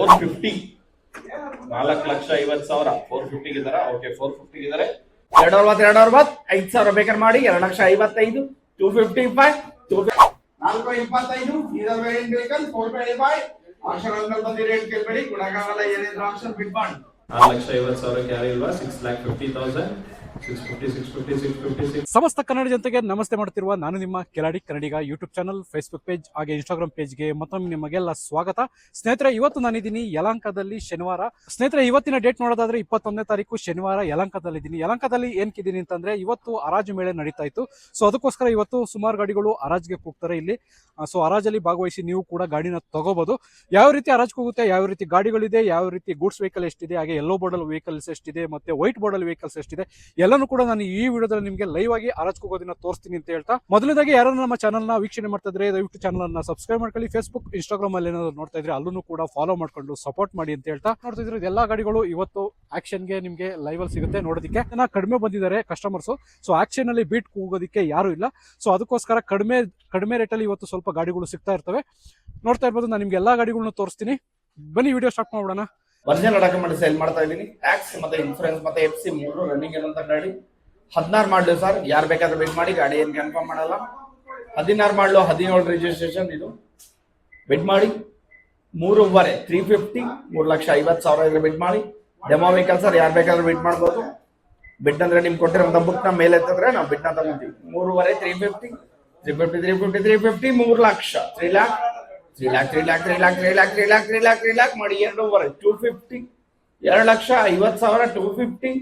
450 4,50,000 450 ಗಿದಾರ. Okay 450 ಗಿದಾರೆ. 260 5,000 ಬೇಕಾದ್ರೆ ಮಾಡಿ. 2,55 255 425 ಇದರ ವೇರಿಯಂಟ್ ವೆಹಿಕಲ್ 425 ಆಕ್ಷನ್ ಬಂದಿ ರೇಟ್ ಕೇಳಬೇಡಿ. ಗುಣಗಾಗಲ್ಲ ಏನೇನು ಆಕ್ಷನ್ ಬಿಟ್ ಮಾಡಿ. 4,50,000 ಕ್ಯಾರಿ ಇಲ್ವಾ. 6,50,000 650 ಸಮಸ್ತ ಕನ್ನಡ ಜನತೆಗೆ ನಮಸ್ತೆ ಮಾಡ್ತಿರುವ ನಾನು ನಿಮ್ಮ ಕಿಲಾಡಿ ಕನ್ನಡಿಗ ಯೂಟ್ಯೂಬ್ ಚಾನಲ್, ಫೇಸ್ಬುಕ್ ಪೇಜ್ ಹಾಗೆ ಇನ್ಸ್ಟಾಗ್ರಾಮ್ ಪೇಜ್ಗೆ ಮತ್ತೊಮ್ಮೆ ನಿಮಗೆಲ್ಲ ಸ್ವಾಗತ. ಸ್ನೇಹಿತರೆ, ಇವತ್ತು ನಾನಿದ್ದೀನಿ ಯಲಹಂಕದಲ್ಲಿ ಶನಿವಾರ. ಸ್ನೇಹಿತರೆ, ಇವತ್ತಿನ ಡೇಟ್ ನೋಡೋದಾದ್ರೆ 21ನೇ ತಾರೀಕು ಶನಿವಾರ ಯಲಹಂಕದಲ್ಲಿದ್ದೀನಿ. ಯಲಹಂಕದಲ್ಲಿ ಏನಕ್ಕಿದ್ದೀನಿ ಅಂತಂದ್ರೆ ಇವತ್ತು ಹರಾಜು ಮೇಳೆ ನಡೀತಾ ಇತ್ತು. ಸೊ ಅದಕ್ಕೋಸ್ಕರ ಇವತ್ತು ಸುಮಾರು ಗಾಡಿಗಳು ಹರಾಜ್ಗೆ ಹೋಗ್ತಾರೆ ಇಲ್ಲಿ. ಸೊ ಹರಾಜಲ್ಲಿ ಭಾಗವಹಿಸಿ ನೀವು ಕೂಡ ಗಾಡಿನ ತಗೋಬಹುದು. ಯಾವ ರೀತಿ ಹರಾಜ್ ಹೋಗುತ್ತೆ, ಯಾವ ರೀತಿ ಗಾಡಿಗಳಿದೆ, ಯಾವ ರೀತಿ ಗೂಡ್ಸ್ ವೆಹಿಕಲ್ ಎಷ್ಟಿದೆ, ಹಾಗೆ ಯೆಲ್ಲೋ ಬೋರ್ಡಲ್ ವೆಹಿಕಲ್ಸ್ ಎಷ್ಟಿದೆ, ಮತ್ತೆ ವೈಟ್ ಬೋರ್ಡಲ್ ವೆಹಿಕಲ್ಸ್ ಎಷ್ಟಿದೆ, ಎಲ್ಲಾನು ಕೂಡ ನಾನು ಈ ವಿಡಿಯೋದಲ್ಲಿ ನಿಮಗೆ ಲೈವ್ ಆಗಿ ಹರಾಜ್ ಹೋಗೋದನ್ನ ತೋರಿಸ್ತೀನಿ ಅಂತ ಹೇಳ್ತಾ, ಮೊದಲನೇದಾಗಿ ಯಾರು ನಮ್ಮ ಚಾನಲ್ ನ ವೀಕ್ಷಣೆ ಮಾಡ್ತಾ ಇದ್ರೆ ದಯವಿಟ್ಟು ಚಾನಲ್ ಅನ್ನ ಸಬ್ಸ್ಕ್ರೈಬ್ ಮಾಡ್ಕೊಳ್ಳಿ. ಫೇಸ್ಬುಕ್, ಇನ್ಸ್ಟಾಗ್ರಾಮ್ ಅಲ್ಲಿ ಏನಾದ್ರು ನೋಡ್ತಾ ಇದ್ರೆ ಅಲ್ಲೂ ಕೂಡ ಫಾಲೋ ಮಾಡ್ಕೊಂಡು ಸಪೋರ್ಟ್ ಮಾಡಿ ಅಂತ ಹೇಳ್ತಾ, ನೋಡ್ತಾ ಇದ್ರೆ ಎಲ್ಲಾ ಗಾಡಿಗಳು ಇವತ್ತು ಆಕ್ಷನ್ ಗೆ ನಿಮಗೆ ಲೈವ್ ಅಲ್ಲಿ ಸಿಗುತ್ತೆ ನೋಡೋದಕ್ಕೆ. ಕಡಿಮೆ ಬಂದಿದ್ದಾರೆ ಕಸ್ಟಮರ್ಸ್. ಸೊ ಆಕ್ಷನ್ ಅಲ್ಲಿ ಬೀಟ್ ಹೋಗೋದಕ್ಕೆ ಯಾರು ಇಲ್ಲ. ಸೊ ಅದಕ್ಕೋಸ್ಕರ ಕಡಿಮೆ ರೇಟ್ ಅಲ್ಲಿ ಇವತ್ತು ಸ್ವಲ್ಪ ಗಾಡಿಗಳು ಸಿಗ್ತಾ ಇರ್ತವೆ. ನೋಡ್ತಾ ಇರ್ಬೋದು, ನಾನು ನಿಮ್ಗೆ ಎಲ್ಲಾ ಗಾಡಿಗಳನ್ನ ತೋರಿಸ್ತೀನಿ. ಬನ್ನಿ ವಿಡಿಯೋ ಸ್ಟಾರ್ಟ್ ಮಾಡೋಣ. ಒರಿಜಿನಲ್ ಡಾಕ್ಯುಮೆಂಟ್ ಸೇಲ್ ಮಾಡ್ತಾ ಇದ್ದೀನಿ. ಟ್ಯಾಕ್ಸ್ ಮತ್ತೆ ಇನ್ಸೂರೆನ್ಸ್ ಮತ್ತೆ FC ಮೂರು ರನ್ನಿಂಗ್ ಇರುವಂತ ಗಾಡಿ. 16 ಮಾಡಲು ಸರ್, ಯಾರು ಬೇಕಾದ್ರೂ ವೇಟ್ ಮಾಡಿ, ಗಾಡಿ ಏನು ಕನ್ಫರ್ಮ್ ಮಾಡಲ್ಲ. 16 ಮಾಡಲು 17 ರಿಜಿಸ್ಟ್ರೇಷನ್. ಇದು ವೇಟ್ ಮಾಡಿ. 3.5 350 3,50,000 ಇದ್ರೆ ವೇಟ್ ಮಾಡಿ. ಡೆಮೋ ವೆಹಿಕಲ್ ಸರ್, ಯಾರು ಬೇಕಾದ್ರೂ ವೇಟ್ ಮಾಡ್ಬೋದು. ಬಿಡ್ ಅಂದ್ರೆ ನಿಮ್ಗೆ ಕೊಟ್ಟಿರೋ ಬುಕ್ ನ ಮೇಲೆ ಎತ್ತಿದ್ರೆ ನಾವು ಬಿಡ್ ನ ತಗೊಂತೀವಿ. 3.5 350 350 350 3 lakh 3 lac 3 lac 3 lac 3 lac 3 lac 3 lac 3 lac 3 lac ಮಾಡಿ. 2.5 250 2,50,000 250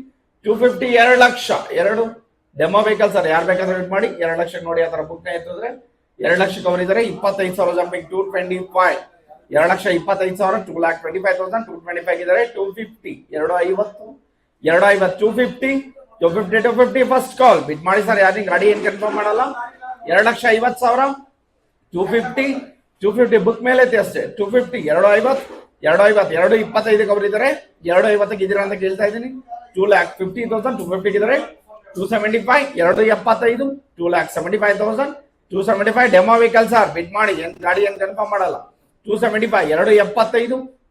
250 2 ಲಕ್ಷ 2 ಡೆಮೋ ವೆಹಿಕಲ್ ಸರ್, ಯಾರು ಬೇಕಾದ್ರೂ ವೇಟ್ ಮಾಡಿ. 2 ಲಕ್ಷ ನೋಡಿ ಆ ತರ ಬುಕ್ ನ ಎತ್ತಿದ್ರೆ 2 ಲಕ್ಷಕ್ಕೆ ಅವರಿದ್ದಾರೆ. 25,000 ಜಂಪಿಂಗ್ 225 2,25,000 2,25,000 225 ಇದ್ದಾರೆ. 250 250 250 250 250 ಫಸ್ಟ್ ಕಾಲ್ ಬಿಟ್ ಮಾಡಿ ಸರ್. ಯಾರು ಗಾಡಿ ಏನ್ ಕನ್ಫರ್ಮ್ ಮಾಡಲ್ಲ. 2,50,000 250 250 ಬುಕ್ ಮೇಲೆ ಐತಿ ಅಷ್ಟೇ. 250 250 225 ಅವರಿದ್ದಾರೆ. 250 ಇದ್ದೀರಾ ಅಂತ ಕೇಳ್ತಾ ಇದ್ದೀನಿ. 2,50,000 250 ಇದ್ದಾರೆ. 275 275 2,75,000 275 ಡೆಮೋ ವೆಹಿಕಲ್ ಸರ್, ಬಿಟ್ ಮಾಡಿ. ಗಾಡಿ ಏನ್ ಕನ್ಫರ್ಮ್ ಮಾಡಲ್ಲ. 275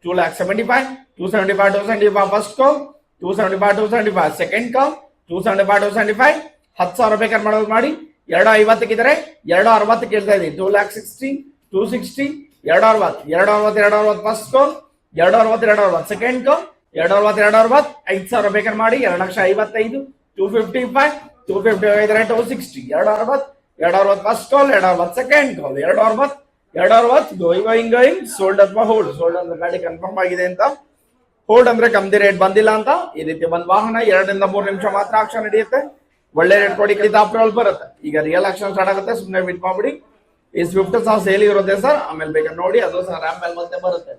275 2,75 275 ಫಸ್ಟ್ ಕಾಲ್. 275 ಸೆಕೆಂಡ್ ಕಾಲ್. 275 10,000 ಬೇಕಾದ್ರೆ ಮಾಡೋದು ಮಾಡಿ. 250 ಇದ್ದಾರೆ. 260 ಕೇಳ್ತಾ ಇದ್ದೀನಿ. 2,60 260 260 ಫಸ್ಟ್ ಕಾಲ್. 260 ಸೆಕೆಂಡ್ ಕಾಲ್. 260 5,000 ಬೇಕಾದ್ರೆ ಮಾಡಿ. 2,55 255 255 ಇದ್ದಾರೆ. 260 260 ಫಸ್ಟ್ ಕಾಲ್. 260 ಸೆಕೆಂಡ್ ಕಾಲ್. 260 ಗೋಯಿಂಗ್ ಸೋಲ್ಡ್ ಅಥವಾ ಹೋಲ್ಡ್. ಸೋಲ್ಡ್ ಅಂದ್ರೆ ಗಾಡಿ ಕನ್ಫರ್ಮ್ ಆಗಿದೆ ಅಂತ, ಹೋಲ್ಡ್ ಅಂದ್ರೆ ಕಮ್ಮಿ ರೇಟ್ ಬಂದಿಲ್ಲ ಅಂತ. ಈ ರೀತಿ ಬಂದ್ ವಾಹನ 2 ರಿಂದ 3 ನಿಮಿಷ ಮಾತ್ರ ಆಕ್ಷನ್ ನಡೆಯುತ್ತೆ. ಒಳ್ಳೆ ರೇಟ್ ಕೊಡಿ, ಅಪ್ರೂವಲ್ ಬರುತ್ತೆ. ಈಗ ರಿಯಲ್ ಆಕ್ಷನ್ ಸ್ಟಾರ್ಟ್ ಆಗುತ್ತೆ, ಸುಮ್ಮನೆ ಬಿಟ್ ಮಾಡ್ಬಿಡಿ. ಈ ಸ್ವಿಫ್ಟ್ ಸಹ ಸೇಲ್ ಇರುತ್ತೆ ಸರ್, ಆಮೇಲೆ ಬೇಕಾದ್ರೆ ನೋಡಿ, ಅದು ಸಹ ರ್ಯಾಮ್ ಮೇಲೆ ಮತ್ತೆ ಬರುತ್ತೆ.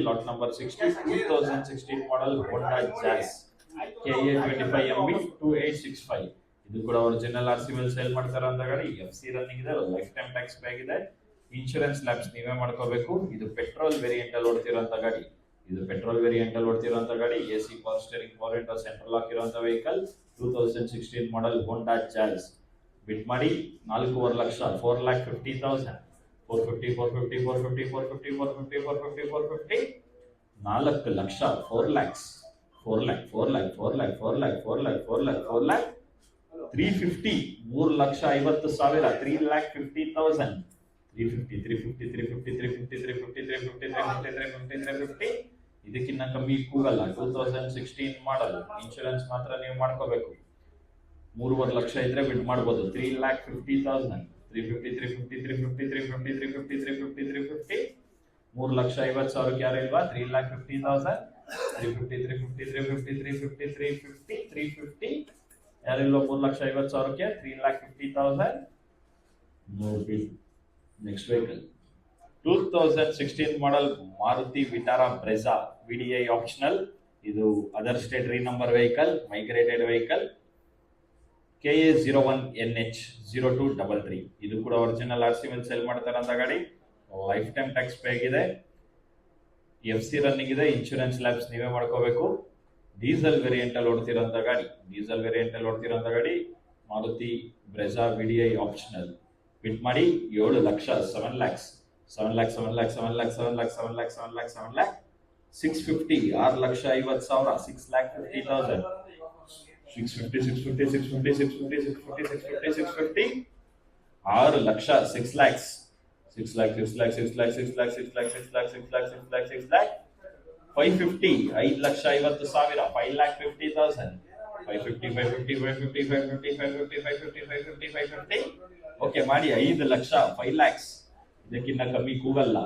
ಲಾಟ್ ನಂಬರ್ 60 2016 ಮಾಡೆಲ್ ಹೋಂಡಾ ಜಾಸ್ KA 25 MB 2865. ಇದು ಕೂಡ ಒರಿಜಿನಲ್ RC ಮೇಲೆ ಸೇಲ್ ಮಾಡ್ತಾರೆ ಅಂತ ಗಾಡಿ. FC ರನ್ನಿಂಗ್ ಇದೆ, ಲೈಫ್ ಟೈಮ್ ಟ್ಯಾಕ್ಸ್ ಪೇ ಆಗಿದೆ. ಇನ್ಶೂರೆನ್ಸ್ ಲ್ಯಾಬ್ಸ್ ನೀವೇ ಮಾಡ್ಕೋಬೇಕು. ಇದು ಪೆಟ್ರೋಲ್ ವೇರಿಯಂಟ್ ಅಲ್ಲಿ ಓಡ್ತಿರೋಂತ ಗಾಡಿ. AC power steering, power window, central lock ಇರುವಂತ ವೆಹಿಕಲ್. 2016 ಮಾಡೆಲ್ ಹೋಂಡಾ ಜಾಸ್. ಬಿಟ್ ಮಾಡಿ 4.5 lakh 4,50,000 450 450 450 450 450 450 450 4 lakh 4 lakhs 4 lakh 4 lakh 4 lakh 4 lakh 4 lakh 4 lakh 4 lakh 350 3,50,000 3,50,000 350 350 350 350 350 350 350 350 ಇದಕ್ಕಿಂತ ಕಮ್ಮಿ ಕೂಗಲ್ಲ. 2016 ಮಾಡಲ್. ಇನ್ಶೂರೆನ್ಸ್ ಮಾತ್ರ ನೀವು ಮಾಡ್ಕೋಬೇಕು. 3.5 ಲಕ್ಷ ಇದ್ರೆ ಬಿಡ್ ಮಾಡ್ಬೋದು. 3,50,000 350 350 350 350 350 350 350 3,50,000 ಯಾರು ಇಲ್ವಾ. 3,50,000 350 350 350 350 350 350 ಯಾರಿಲ್ವ. 3,50,000ಕ್ಕೆ 3,50,000 ನೋಡಿ. Next vehicle 2016 model Maruti Vitara Brezza VDI optional. ಇದು other state renumber vehicle, migrated vehicle. KA 01NH 0233. ಇದು ಕೂಡ ಒರಿಜಿನಲ್ RC ಮೇಲೆ ಸೇಲ್ ಮಾಡ್ತಾರಂತ ಗಾಡಿ. ಲೈಫ್ ಟೈಮ್ ಟ್ಯಾಕ್ಸ್ ಪೇ ಆಗಿದೆ. FC ರನ್ನಿಂಗ್ ಇದೆ. ಇನ್ಶೂರೆನ್ಸ್ ಲ್ಯಾಬ್ಸ್ ನೀವೇ ಮಾಡ್ಕೋಬೇಕು. ಡೀಸೆಲ್ ವೇರಿಯಂಟ್ ಅಲ್ಲಿ ಓಡ್ತಿರೋಂತ ಗಾಡಿ. Maruti Brezza VDI optional. Bid ಮಾಡಿ 7 lakh 7 lakhs 7 lakh 7 lakh 7 lakh 7 lakh 7 lakh 7 lakh 7 lakh 650 6 lakh 50 ಸಾವಿರ 6,50,000 650 650 650 650 650 650 6 lakh 6 lakhs 6 lakh 6 lakh 6 lakh 6 lakh 6 lakh 6 lakh 6 lakh 6 lakh 6 lakh 550 5 lakh 50 ಸಾವಿರ 5,50,000 550 550 550 550 550 550 550 550 ಓಕೆ ಮಾಡಿ 5 ಲಕ್ಷ 5 lakhs ಇದಕ್ಕಿಂತ ಕಮ್ಮಿ ಕೂಗಲ್ಲ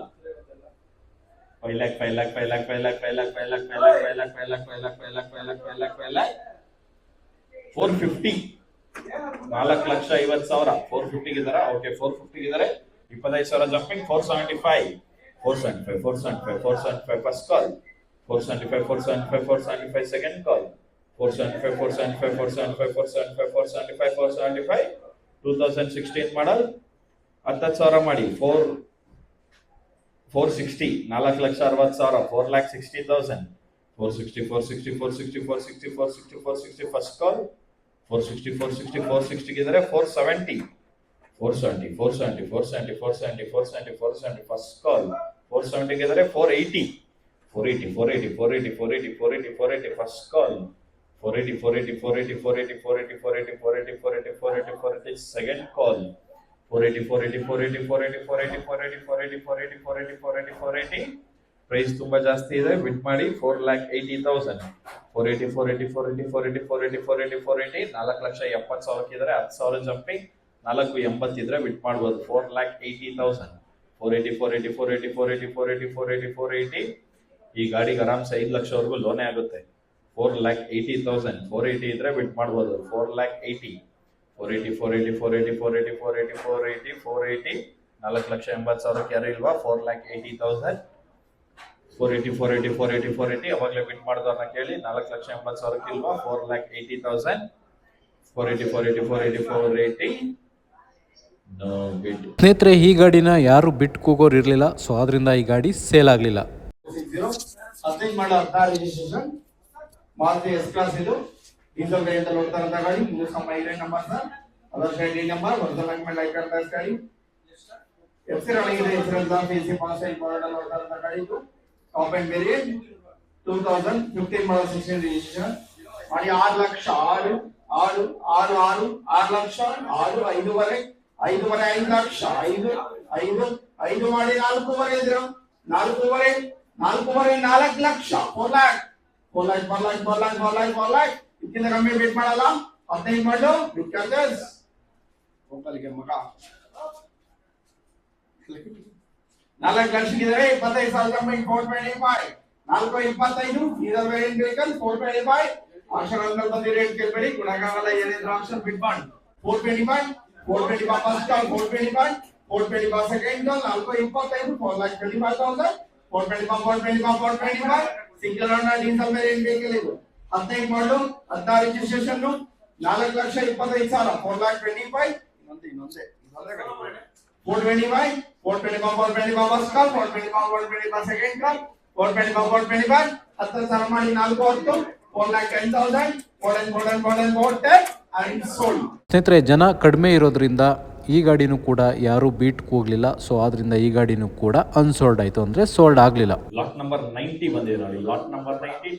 5 lakh 5 lakh 5 lakh 5 lakh 5 lakh 5 lakh 5 lakh 5 lakh 5 lakh 5 lakh 5 lakh 5 lakh 5 lakh 5 lakh 450 4 lakh 50 ಸಾವಿರ 450 ಗಿದ್ದಾರೆ okay 450 ಗಿದ್ದಾರೆ 25 ಸಾವಿರ jumping 475 475 475 475 first call 475 475 475 second ಕಾಲ್ 475 475 475 475 475 475 2016 ಮಾಡಲ್ 10 ಸಾವಿರ ಮಾಡಿ 460 4 ಲಕ್ಷ 60 ಸಾವಿರ 4,60,000 460 460 460 460 460 460 first call 460 460 460 ಗಿದ್ದಾರೆ 470 470 470 470 470 470 470 first call 470 ಗಿದ್ದಾರೆ 480 480 480 480 480 480 480 first call 480 480 480 480 480 480 480 480 480 second ಕಾಲ್ 480 480 480 480 480 480 480 480 480 480 price ತುಂಬಾ ಜಾಸ್ತಿ ಇದೆ ಬಿಟ್ ಮಾಡಿ 4,80,000 480 480 480 480 480 480 4 ಲಕ್ಷ 70 ಸಾವಿರಕ್ಕೆ ಇದ್ರೆ 10 ಸಾವಿರ ಜಂಪಿಂಗ್ 480 ಇದ್ರೆ ಬಿಟ್ ಮಾಡ್ಬೋದು 4,80,000 480 480 480 480 480 480 480 ಈ ಗಾಡಿಗೆ ಆರಾಮ್ಸೆ 5 ಲಕ್ಷವರೆಗೂ ಲೋನೇ ಆಗುತ್ತೆ 4,80,000 480 ಇದ್ರೆ ಬಿಟ್ ಮಾಡ್ಬೋದು 4,80,000 480 480 480 480 480 480 4 ಲಕ್ಷ 80 ಸಾವಿರಕ್ಕೆ ಯಾರು ಇಲ್ವಾ 4,80,000 480 480 480 480 ಅವಾಗಲೇ ಬಿಟ್ ಮಾಡಿದವ್ರನ್ನ ಕೇಳಿ 4 ಲಕ್ಷ 80 ಸಾವಿರಕ್ಕೆ ಇಲ್ವಾ 4,80,000 480 480 480 480 ನೋ ಬಿಟ್. ಸ್ನೇಹಿತರೆ ಈ ಗಾಡಿನ ಯಾರು ಬಿಟ್ ಕೂಗೋರು ಇರಲಿಲ್ಲ, ಸೊ ಆದ್ರಿಂದ ಈ ಗಾಡಿ ಸೇಲ್ ಆಗಲಿಲ್ಲ. 15 ಮಾಡೋ 16 ರಿಜಿಸ್ಟ್ರೇಷನ್ ಮಾರುತಿ ಎಸ್ ಕ್ಲಾಸ್ ಇದು ಡೀಸೆಲ್ ವೇರಿಯಂಟ್ ಅಲ್ಲಿ ಹೋಗ್ತಾ ಇರೋ ಗಾಡಿ ಮೂರು ಸಂಬಳ ಇದೆ ನಂಬರ್ ಸರ್ ಅದರ ಗಾಡಿ ನಂಬರ್ ವರ್ಜನ್ ಅಗ್ಮೆಂಟ್ ಲೈಕ್ करता है ಗಾಡಿ ಎಫ್ಸಿ ರನ್ನಿಂಗ್ ಇದೆ insurance of AC pass I border ಅಲ್ಲಿ ಹೋಗ್ತಾ ಇರೋ ಗಾಡಿ ಇದು ಟಾಪ್ ಎಂಡ್ ವೇರಿಯಂಟ್ 2015 ಮಾಡಲ್ 16 ರಿಜಿಸ್ಟ್ರೇಷನ್ ಮಾಡಿ 6 ಲಕ್ಷ 6 6 6 6 6 ಲಕ್ಷ 6 5 5 ಲಕ್ಷ 5 5 5 ಮಾಡಿ 4 ಇದ್ರ 4 4 lakh 4 lac 4 lac 4 lac 4 lac 4 lac 4 lac ಇದಕ್ಕಿಂತ ಕಮ್ಮಿ ಬಿಟ್ ಮಾಡಲ್ಲ 15 ಮಾಡು ಬಿಟ್ ಕ್ಯಾನ್ಸಸ್ ಹೋಗಲಿಕ್ಕೆ ಮಗ 4 ಲಕ್ಷಕ್ಕಿದ್ರೆ 25 ಸಾವಿರ ಕಮ್ಮಿ 425 425 ಡೀಸೆಲ್ ವೇರಿಯಂಟ್ ವೆಹಿಕಲ್ 425 ಆಕ್ಷನ್ ಅಂತ ಬಂದಿ ರೇಟ್ ಕೇಳಬೇಡಿ ಗುಣಗಾಗಲ್ಲ ಏನಿದ್ರು ಆಕ್ಷನ್ ಬಿಟ್ ಮಾಡಿ 425 425 ಫಸ್ಟ್ ಕಾಲ್ 425 425 ಸೆಕೆಂಡ್ ಕಾಲ್ 425 4,25,000 425 single owner diesel variant vehicle ಇದು 15 ಮಾಡಲು 16 ರಿಜಿಸ್ಟ್ರೇಷನ್ 4 ಲಕ್ಷ 25 ಸಾವಿರ 4,25 ಇನ್ನೊಂದೇ 425 425 ಫಸ್ಟ್ ಕಾಲ್ 425 ಸೆಕೆಂಡ್ ಕಾಲ್ 425 10 ಸಾವಿರ ಮಾಡಿ 4 4,10,000 410 and sold. ಸ್ನೇಹಿತರೆ ಜನ ಕಡಿಮೆ ಇರೋದ್ರಿಂದ ಈ ಗಾಡಿನೂ ಕೂಡ ಯಾರು ಬೀಟ್ ಕೂಗ್ಲಿಲ್ಲ, ಸೊ ಆದ್ರಿಂದ ಈ ಗಾಡಿನೂ ಕೂಡ ಅನ್ಸೋಲ್ಡ್ ಆಯ್ತು, ಅಂದ್ರೆ ಸೋಲ್ಡ್ ಆಗ್ಲಿಲ್ಲ. ಲಾಟ್ ನಂಬರ್ 90 ಬಂದಿದೆ ನೋಡಿ. Lot number 90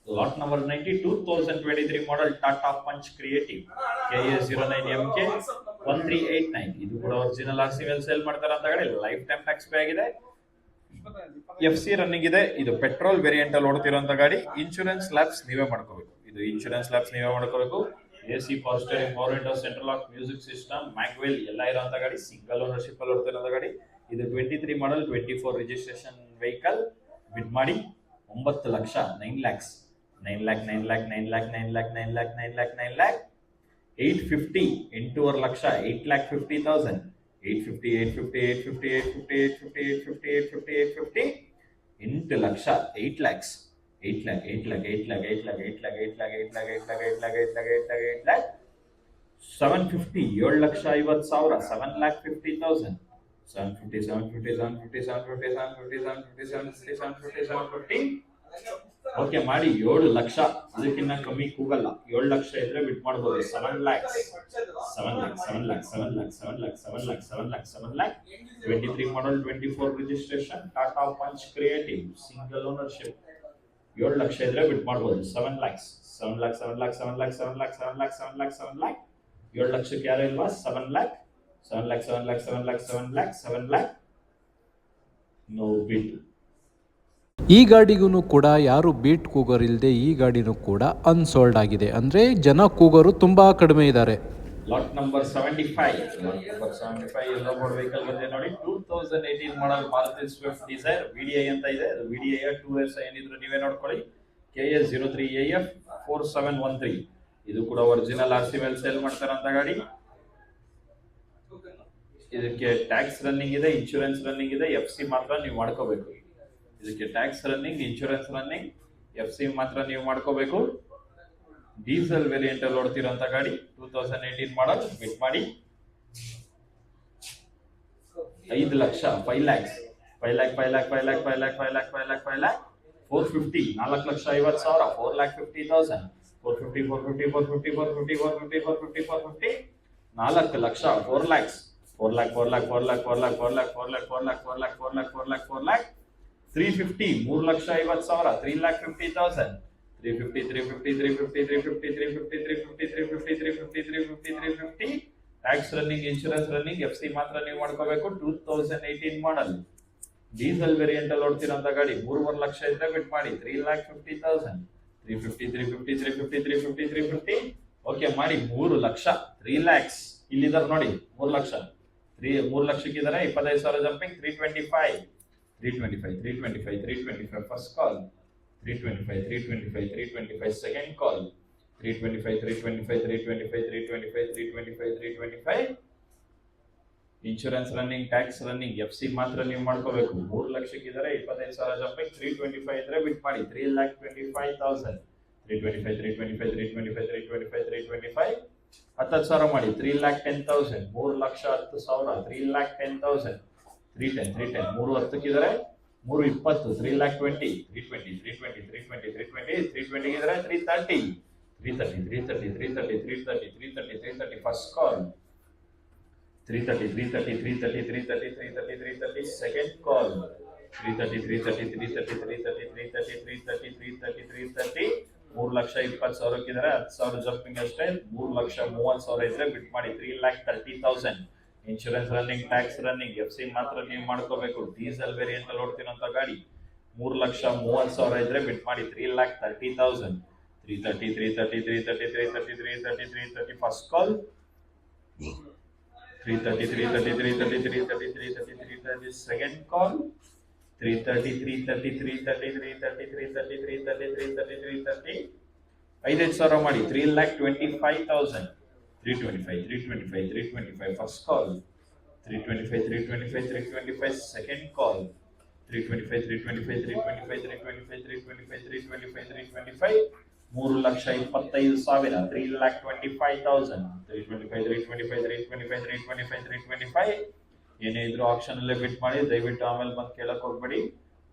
2023 model Tata punch creative KA09MK 1389 ಇದು ಕೂಡ ಒರಿಜಿನಲ್ ಆರ್ಸಿ ಮೇಲೆ ಸೇಲ್ ಮಾಡ್ತಾರೆ ಅಂತ ಗಾಡಿ. ಲೈಫ್ ಟೈಮ್ ಟ್ಯಾಕ್ಸ್ ಪೇ ಆಗಿದೆ, FC ರನ್ನಿಂಗ್ ಇದೆ. ಇದು ಪೆಟ್ರೋಲ್ ವೇರಿಯಂಟ್ ಅಲ್ಲಿ ಓಡ್ತಿರೋಂತ ಗಾಡಿ. ಇನ್ಶೂರೆನ್ಸ್ ಲ್ಯಾಬ್ಸ್ ನೀವೇ ಮಾಡ್ಕೋಬೇಕು. ಇದು ಇನ್ಶೂರೆನ್ಸ್ ಲ್ಯಾಬ್ಸ್ ನೀವೇ ಮಾಡ್ಕೋಬೇಕು. AC power steering, power window, central lock, music system, mag wheel ಎಲ್ಲ ಇರೋಂತ ಗಾಡಿ. ಸಿಂಗಲ್ ಓನರ್ಶಿಪ್ ಅಲ್ಲಿ ಓಡ್ತಿರೋಂತ ಗಾಡಿ. ಇದು 23 ಮಾಡಲ್ 24 ರಿಜಿಸ್ಟ್ರೇಷನ್ ವೆಹಿಕಲ್. ಬಿಡ್ ಮಾಡಿ 9 lakh 9 lakhs 9 lakh 9 lakh 9 lakh 9 lakh 9 lakh 9 lakh 9 lakh 850 8 lakh 8,50,000 850 850 850 850 850 850 8 lakh 8 lakhs 8 lakh 8 lakh 8 lakh 8 lakh 8 lakh 8 lakh 8 lakh 8 lakh 8 lakh 8 lakh 8 lakh 8 lakh 750 7 lakh 50 ಸಾವಿರ 7,50,000 750 750 750 750 750 750 750 750 ಓಕೆ ಮಾಡಿ 7 ಲಕ್ಷ, ಅದಕ್ಕಿಂತ ಕಮ್ಮಿ ಕೂಗಲ್ಲ. 7 ಲಕ್ಷ ಇದ್ರೆ ಬಿಟ್ ಮಾಡ್ಬೋದು. 7 ಲ್ಯಾಕ್ಸ್ 23 ಮಾಡಲ್ 24 registration Tata punch creative single ownership. 7 lakh ಇದ್ರೆ ಬಿಟ್ ಮಾಡ್ಬೋದು. 7 ಲ್ಯಾಕ್ಸ್ 7 ಲಕ್ಷಕ್ಕೆ ಯಾರು ಇಲ್ವಾ? 7 ಲ್ಯಾಕ್ ನೋ ಬಿಟ್. ಈ ಗಾಡಿಗೂ ಕೂಡ ಯಾರು ಬೀಟ್ ಕೂಗರ್ ಇಲ್ಲದೆ ಈ ಗಾಡಿನೂ ಕೂಡ ಅನ್ಸೋಲ್ಡ್ ಆಗಿದೆ. ಅಂದರೆ ಜನ ಕೂಗರು ತುಂಬ ಕಡಿಮೆ ಇದ್ದಾರೆ. ಲಾಟ್ ನಂಬರ್ 75 ಎಲ್ಲೋ ಬೋರ್ಡ್ ವೆಹಿಕಲ್ ಬಂದಿದೆ ನೋಡಿ. 2018 ಮಾಡಲ್ ಮಾರುತಿ ಸ್ವಿಫ್ಟ್ ಡಿಸೈರ್ VDI ಅಂತ ಇದೆ. ಅದು VDI 2S ಏನಿದ್ರು ನೀವೇ ನೋಡ್ಕೊಳ್ಳಿ. KS 03AF 4713. ಇದು ಕೂಡ ಒರಿಜಿನಲ್ RC ಮೇಲೆ ಸೇಲ್ ಮಾಡ್ತಾರಂತ ಗಾಡಿ. ಇದಕ್ಕೆ ಟ್ಯಾಕ್ಸ್ ರನ್ನಿಂಗ್ ಇದೆ, ಇನ್ಶೂರೆನ್ಸ್ ರನ್ನಿಂಗ್ ಇದೆ, FC ಮಾತ್ರ ನೀವು ಮಾಡ್ಕೋಬೇಕು. ಇದಕ್ಕೆ tax running, insurance running, FC ಮಾತ್ರ ನೀವು ಮಾಡ್ಕೋಬೇಕು. ಡೀಸೆಲ್ ವೇರಿಯಂಟ್ ಅಲ್ಲಿ ಓಡ್ತಿರೋಂತ ಗಾಡಿ 2018 ಮಾಡಲ್. ಬಿಟ್ ಮಾಡಿ 5 lakh 5 lakhs 450 4,50,000 4,50,000 450 4 lakh 4 lakhs 350 3,50,000 3,50,000 350 tax running, insurance running, FC ಮಾತ್ರ ನೀವು ಮಾಡ್ಕೋಬೇಕು. 2018 ಮಾಡಲ್ ಡೀಸೆಲ್ ವೇರಿಯಂಟ್ ಅಲ್ಲಿ ಓಡ್ತಿರೋಂತ ಗಾಡಿ. 3 ಲಕ್ಷ ಇದ್ರೆ ಬಿಟ್ ಮಾಡಿ 3,50,000 350 ಓಕೆ ಮಾಡಿ 3 ಲಕ್ಷ 3 ಲ್ಯಾಕ್ಸ್. ಇಲ್ಲಿದ್ದಾರೆ ನೋಡಿ 3 lakh 3 ಲಕ್ಷಕ್ಕಿದ್ದಾರೆ. 25,000 jumping. 325 first call. 325 second ಕಾಲ್. 325 insurance running, tax running, FC ಮಾತ್ರ ನೀವು ಮಾಡ್ಕೋಬೇಕು. 3 ಲಕ್ಷಕ್ಕಿದ್ದಾರೆ. 25,000 ಜಂಪಿಂಗ್. 325 ಇದ್ರೆ ಬಿಟ್ ಮಾಡಿ 3,25,000 325 10,000 ಮಾಡಿ 3,10,000 3 ಲಕ್ಷ 10,000 3,10,000 310 3 ಹತ್ತಕ್ಕಿದ್ದಾರೆ. 320 3,20 ಇದ್ರೆ 330 ಫಸ್ಟ್ ಕಾಲ್. 330 ಸೆಕೆಂಡ್ ಕಾಲ್. 330 3,20,000 10,000 ಜಂಪಿಂಗ್ ಅಷ್ಟೇ. 3,30,000 ಇದ್ರೆ ಬಿಟ್ ಮಾಡಿ 3,30,000 insurance running, tax running, FC ಮಾತ್ರ ನೀವು ಮಾಡ್ಕೋಬೇಕು. ಡೀಸೆಲ್ ವೇರಿಯಂಟ್ ಅಲ್ಲಿ ಓಡ್ತಿರೋಂತ ಗಾಡಿ. 3,30,000 ಇದ್ರೆ ಬಿಟ್ ಮಾಡಿ 3,30,000 330 ಫಸ್ಟ್ ಕಾಲ್. 330 ಸೆಕೆಂಡ್ ಕಾಲ್. 330 5,000 ಮಾಡಿ 3,25,000 325 ಫಸ್ಟ್ ಕಾಲ್. 325 ಸೆಕೆಂಡ್ ಕಾಲ್. 325 3,25,000 3,25,000 325 ಏನೇ ಇದ್ರು ಆಪ್ಷನ್ ಅಲ್ಲೇ ಬಿಟ್ ಮಾಡಿ. ದಯವಿಟ್ಟು ಆಮೇಲೆ ಬಂದು ಕೇಳಕ್ ಹೋಗ್ಬೇಡಿ.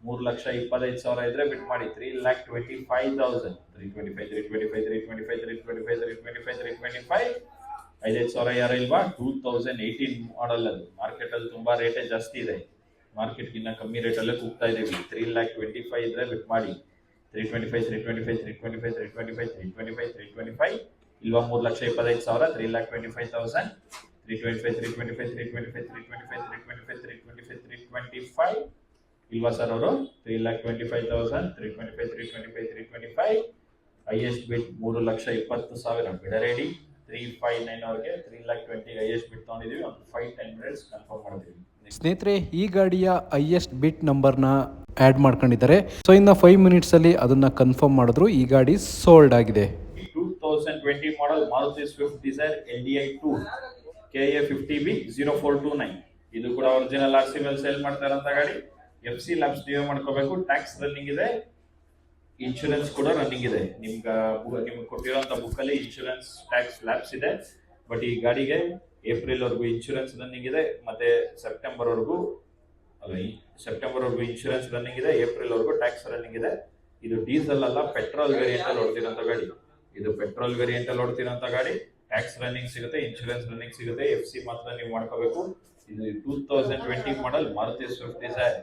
3,25,000 ಇದ್ರೆ ಬಿಟ್ ಮಾಡಿ 3,25,000 325 5,000 ಯಾರು ಇಲ್ವಾ? 2018 ಮಾಡಲ್. ಅದು ಮಾರ್ಕೆಟ್ ಅಲ್ಲಿ ತುಂಬಾ ರೇಟೇ ಜಾಸ್ತಿ ಇದೆ. ಮಾರ್ಕೆಟ್ ಗಿನ್ನ ಕಮ್ಮಿ ರೇಟ್ ಅಲ್ಲೇ ಕೂಗ್ತಾ ಇದೀವಿ. 3,25,000 ಇದ್ರೆ ಬಿಟ್ ಮಾಡಿ 325 ಇಲ್ವಾ? 3,25,000 3,25,000 325 ಇಲ್ವಾ ಸರ್ ಅವರು? 3,25,000 325 ಹೈಯೆಸ್ಟ್ ಬಿಟ್ 3,20,000 ಬಿಡ ರೆಡಿ. 359 ಅವ್ರಿಗೆ 3,20,000 ಹೈಯೆಸ್ಟ್ ಬಿಟ್ ತಗೊಂಡಿದೀವಿ. ಒಂದು 5-10 ಮಿನಿಟ್ಸ್ ಕನ್ಫರ್ಮ್ ಮಾಡಿದೀವಿ. ಸ್ನೇಹಿತರೆ, ಈ ಗಾಡಿಯ ಹೈಯೆಸ್ಟ್ ಬಿಟ್ ನಂಬರ್ನ ಆ್ಯಡ್ ಮಾಡ್ಕೊಂಡಿದ್ದಾರೆ. ಸೊ ಇನ್ನು 5 ಮಿನಿಟ್ಸಲ್ಲಿ ಅದನ್ನು ಕನ್ಫರ್ಮ್ ಮಾಡಿದ್ರು. ಈ ಗಾಡಿ ಸೋಲ್ಡ್ ಆಗಿದೆ. 2020 model Maruti Swift Dzire LDI 2 KA 50B 0429. ಇದು ಕೂಡ ಒರಿಜಿನಲ್ RC ಮೇಲೆ ಸೇಲ್ ಮಾಡ್ತಾ ಇರೋಂಥ ಗಾಡಿ. FC ಲ್ಯಾಬ್ಸ್ ನೀವೇ ಮಾಡ್ಕೋಬೇಕು. ಟ್ಯಾಕ್ಸ್ ರನ್ನಿಂಗ್ ಇದೆ, ಇನ್ಶೂರೆನ್ಸ್ ಕೂಡ ರನ್ನಿಂಗ್ ಇದೆ. ನಿಮ್ಗೆ ಕೊಟ್ಟಿರೋಂಥ ಬುಕ್ಕಲ್ಲಿ ಇನ್ಶೂರೆನ್ಸ್, ಟ್ಯಾಕ್ಸ್ ಲ್ಯಾಬ್ಸ್ ಇದೆ. ಬಟ್ ಈ ಗಾಡಿಗೆ ಏಪ್ರಿಲ್ ವರೆಗೂ ಇನ್ಶೂರೆನ್ಸ್ ರನ್ನಿಂಗ್ ಇದೆ, ಮತ್ತೆ ಸೆಪ್ಟೆಂಬರ್ ವರೆಗೂ ಇನ್ಶೂರೆನ್ಸ್ ರನ್ನಿಂಗ್ ಇದೆ, ಏಪ್ರಿಲ್ ವರೆಗೂ ಟ್ಯಾಕ್ಸ್ ರನ್ನಿಂಗ್ ಇದೆ. ಇದು ಡೀಸೆಲ್ ಅಲ್ಲ, ಪೆಟ್ರೋಲ್ ವೇರಿಯಂಟ್ ಅಲ್ಲಿ ಓಡ್ತಿರೋಂಥ ಗಾಡಿ. ಇದು ಪೆಟ್ರೋಲ್ ವೇರಿಯಂಟ್ ಅಲ್ಲಿ ಓಡ್ತಿರೋಂಥ ಗಾಡಿ. ಟ್ಯಾಕ್ಸ್ ರನ್ನಿಂಗ್ ಸಿಗುತ್ತೆ, ಇನ್ಶೂರೆನ್ಸ್ ರನ್ನಿಂಗ್ ಸಿಗುತ್ತೆ, FC ಮಾತ್ರ ನೀವು ಮಾಡ್ಕೋಬೇಕು. ಇದು 2020 ಮಾಡೆಲ್ ಮಾರುತಿ ಸ್ವಿಫ್ಟ್ ಡಿಸೈರ್.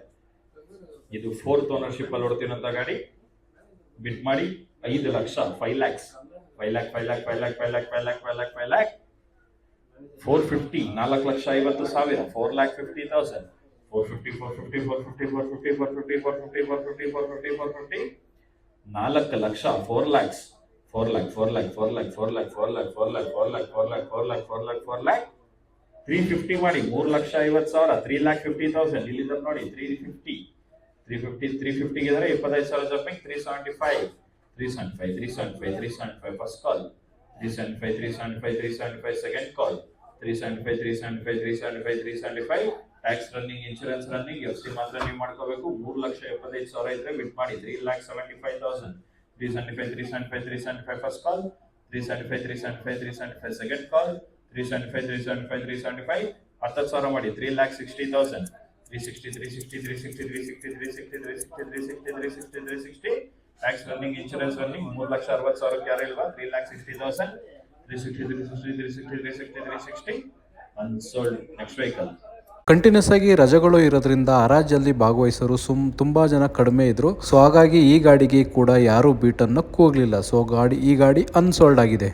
ಇದು 4th ಓನರ್ಶಿಪ್ ಅಲ್ಲಿ ಓಡ್ತಿರೋಂಥ ಗಾಡಿ. ಬಿಟ್ ಮಾಡಿ 5 lakh, 5 lakhs, 5 lakh, 5 lakh, 5 lakh, 5 lakh, 5 lakh, 5 lakh, 5 lakh, 450, 4,50,000, 4,50,000, 450, 450, 450, 450, 450, 450, 450, 450, 450, 4 lakh, 4 lakhs, 4 lakh, 4 lakh, 4 lakh, 4 lakh, 4 lakh, 4 lakh, 4 lakh, 4 lakh, 4 lakh, 4 lakh, 4 lakh, 350 ಮಾಡಿ 3,50,000, 3,50,000, ಇಲ್ಲಿಂದ ನೋಡಿ 350 ಇದ್ರೆ 25,000 ಜಂಪಿಂಗ್, 375, 375, 375, 375 ಫಸ್ಟ್ ಕಾಲ್, 375, 375, 375 ಸೆಕೆಂಡ್ ಕಾಲ್, 375, 375, 375, 375, tax running, insurance running, FC ಮಾತ್ರ ನೀವು ಮಾಡ್ಕೋಬೇಕು. 3,75,000 ಇದ್ರೆ ಬಿಟ್ ಮಾಡಿ 3,75,000, 375, 375, 375 ಫಸ್ಟ್ ಕಾಲ್, 375, 375, 375 ಸೆಕೆಂಡ್ ಕಾಲ್, 375, 375, 375, 10,000 ಮಾಡಿ 3,60,000, 360, 360, 360, 360, 360, 360, 360, 360, ಟ್ಯಾಕ್ಸ್ ರನ್ನಿಂಗ್, ಇನ್ಶೂರೆನ್ಸ್ ರನ್ನಿಂಗ್, 3,60,000 ಯಾರು ಇಲ್ವಾ? 3,60,000, 360, 360, 360, 360, 360, ಅನ್ಸೋಲ್ಡ್. Next vehicle. ಕಂಟಿನ್ಯೂಸ್ ಆಗಿ ರಜೆಗಳು ಇರೋದ್ರಿಂದ ಹರಾಜಲ್ಲಿ ಭಾಗವಹಿಸೋರು ತುಂಬಾ ಜನ ಕಡಿಮೆ ಇದ್ರು. ಸೊ ಹಾಗಾಗಿ ಈ ಗಾಡಿಗೆ ಕೂಡ ಯಾರು ಬೀಟ್ ಅನ್ನಕ್ಕೆ ಹೋಗ್ಲಿಲ್ಲ. ಸೊ ಈ ಗಾಡಿ ಅನ್ಸೋಲ್ಡ್ ಆಗಿದೆ.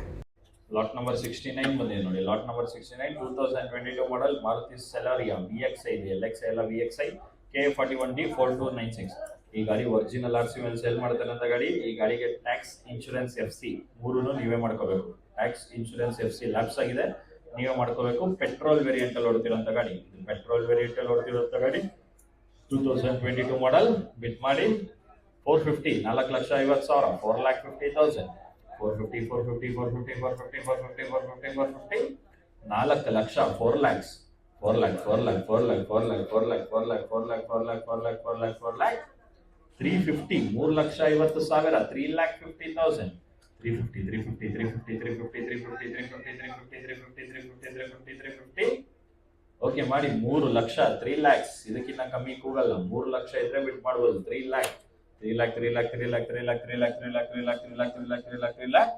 ಲಾಟ್ ನಂಬರ್ 69 ಬಂದಿದೆ ನೋಡಿ. Lot number 69 2022 model Maruti Celerio VXI ಇದೆ. LXI ಎಲ್ಲ VXI K41D 4296. ಈ ಗಾಡಿ ಒರಿಜಿನಲ್ RC ಮೇಲೆ ಸೇಲ್ ಮಾಡ್ತಾರೆ ಅಂತ ಗಾಡಿ. ಈ ಗಾಡಿಗೆ ಟ್ಯಾಕ್ಸ್, ಇನ್ಶೂರೆನ್ಸ್, FC ಮೂರನ್ನು ನೀವೇ ಮಾಡ್ಕೋಬೇಕು. ಟ್ಯಾಕ್ಸ್, ಇನ್ಶೂರೆನ್ಸ್, FC ಲ್ಯಾಪ್ಸ್ ಆಗಿದೆ, ನೀವೇ ಮಾಡ್ಕೋಬೇಕು. ಪೆಟ್ರೋಲ್ ವೇರಿಯಂಟ್ ಅಲ್ಲಿ ಓಡ್ತಿರೋಂಥ ಗಾಡಿ. ಇದು ಪೆಟ್ರೋಲ್ ವೇರಿಯಂಟ್ ಅಲ್ಲಿ ಓಡ್ತಿರೋಂಥ ಗಾಡಿ 2022 ಮಾಡೆಲ್. ಬಿಟ್ ಮಾಡಿ 450, 4,50,000, 4,50,000, 450, 450, 450, 450, 450, 450, 450, 4 lakh, 4 lakhs, 4 lakh, 4 lakh, 4 lakh, 4 lakh, 4 lakh, 4 lakh, 4 lakh, 4 lakh, 4 lakh, 4 lakh, 4 lakh, 350, 3,50,000, 3,50,000, 350, 350, 350, 350, 350, 350, 350, 350, 350, 350, 350, okay ಮಾಡಿ 3 ಲಕ್ಷ, 3 lakhs. ಇದಕ್ಕಿಂತ ಕಮ್ಮಿ ಕೂಗಲ್ಲ. 3 ಲಕ್ಷ ಇದ್ರೆ ಬಿಟ್ ಮಾಡ್ಬೋದು. 3 lakh, 3 lakh, 3 lakh, 3 lakh, 3 lakh, 3 lakh, 3 lakh, 3 lakh, 3 lakh, 3 lakh, 3 lakh, 3 lakh,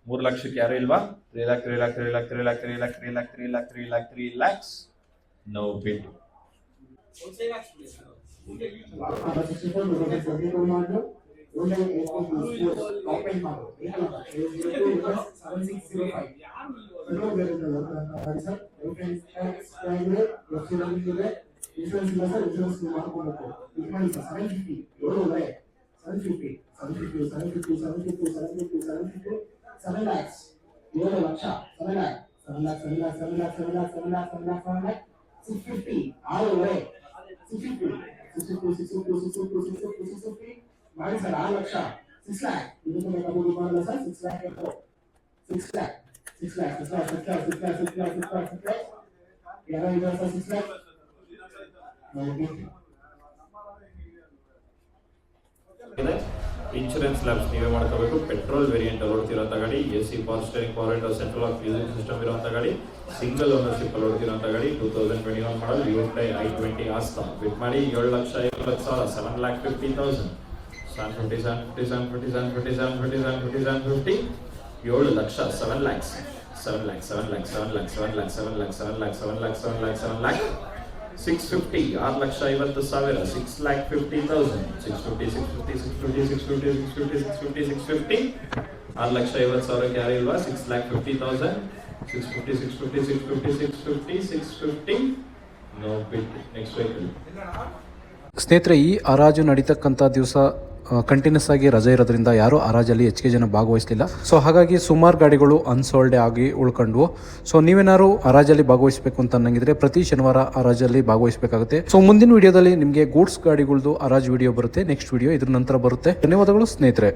3 ಲಕ್ಷಕ್ಕೆ ಯಾರು ಇಲ್ವಾ? 3 lakh, 3 lakh, 3 lakh, 3 lakh, 3 lakh, 3 lakh, 3 lakh, 3 lakh, 3 lakhs, no bid. Insurance ಇಲ್ಲ sir, insurance ಮಾಡ್ಕೊಬೇಕು. ಇದು ಮಾಡಿ sir 750, 750, 750, 750, 750, 750, 750, 7 lakhs, 7 lakh, 7 lakh, 7 lakh, 7 lakh, 7 lakh, 7 lakh, 7 lakh, 7 lakh, 7 lakh, 650, 6,50, 650, 650, 650, 650, 650, 650, ಮಾಡಿ sir 6 lakh, 6 lakh, ಇದಕ್ಕೆ ಬೇಕಾಗೋದು ಮಾಡಲ್ಲ ಸರ್, 6 lakh ಬೇಕು, 6 lakh, 6 lakh, 6 lakh, 6 lakh, 6 lakh, 6 lakh, 6 lakh, 6 lakh, ಯಾರೋ ಇದೆ ಸರ್ 6 lakh. ಇನ್ಶೂರೆನ್ಸ್ ಲ್ಯಾಬ್ಸ್ ನೀವೇ ಮಾಡ್ಕೋಬೇಕು. ಪೆಟ್ರೋಲ್ ವೇರಿಯಂಟ್ ಅಲ್ಲಿ ಓಡ್ತಿರೋಂಥ ಗಾಡಿ. AC power steering, power window, central lock music system ಇರುವಂಥ ಗಾಡಿ. ಸಿಂಗಲ್ ಓನರ್ಶಿಪ್ ಅಲ್ಲಿ ಓಡ್ತಿರೋಂಥ ಗಾಡಿ. 2021 ಮಾಡಲ್ Hyundai i20 ಆಸ್ತಾ. ಬಿಟ್ ಮಾಡಿ 7,50,000, 7,50,000, 750, 750, 750, 750, 750, 750, 7 lakh, 7 lakhs, 7 lakh, 7 lakh, 7 lakh, 7 lakh, 7 lakh, 7 lakh, 7 lakh, 7 lakh, 7 lakh, 650, 6,50,000, 6,50,000, 650, 650, 650, 650, 650, 650, 650, 6,50,000 ಯಾರು ಇಲ್ವಾ? 6,50,000, 650, 650, 650, 650, 650, no bid. Next vehicle. ಸ್ನೇಹಿತರೆ, ಈ ಹರಾಜು ನಡೀತಕ್ಕಂಥ ದಿವಸ ಕಂಟಿನ್ಯೂಸ್ ಆಗಿ ರಜೆ ಇರೋದ್ರಿಂದ ಯಾರು ಹರಾಜಲ್ಲಿ ಹೆಚ್ಚಿಗೆ ಜನ ಭಾಗವಹಿಸಲಿಲ್ಲ. ಸೊ ಹಾಗಾಗಿ ಸುಮಾರು ಗಾಡಿಗಳು ಅನ್ಸೋಲ್ಡ್ ಆಗಿ ಉಳ್ಕೊಂಡ್ವು. ಸೊ ನೀವೇನಾದ್ರು ಹರಾಜಲ್ಲಿ ಭಾಗವಹಿಸಬೇಕು ಅಂತ ಅನ್ನಂಗಿದ್ರೆ ಪ್ರತಿ ಶನಿವಾರ ಹರಾಜಲ್ಲಿ ಭಾಗವಹಿಸಬೇಕಾಗುತ್ತೆ. ಸೊ ಮುಂದಿನ ವಿಡಿಯೋದಲ್ಲಿ ನಿಮಗೆ ಗೂಡ್ಸ್ ಗಾಡಿಗಳದ್ದು ಹರಾಜು ವಿಡಿಯೋ ಬರುತ್ತೆ. ನೆಕ್ಸ್ಟ್ ವಿಡಿಯೋ ಇದ್ರ ನಂತರ ಬರುತ್ತೆ. ಧನ್ಯವಾದಗಳು ಸ್ನೇಹಿತರೆ.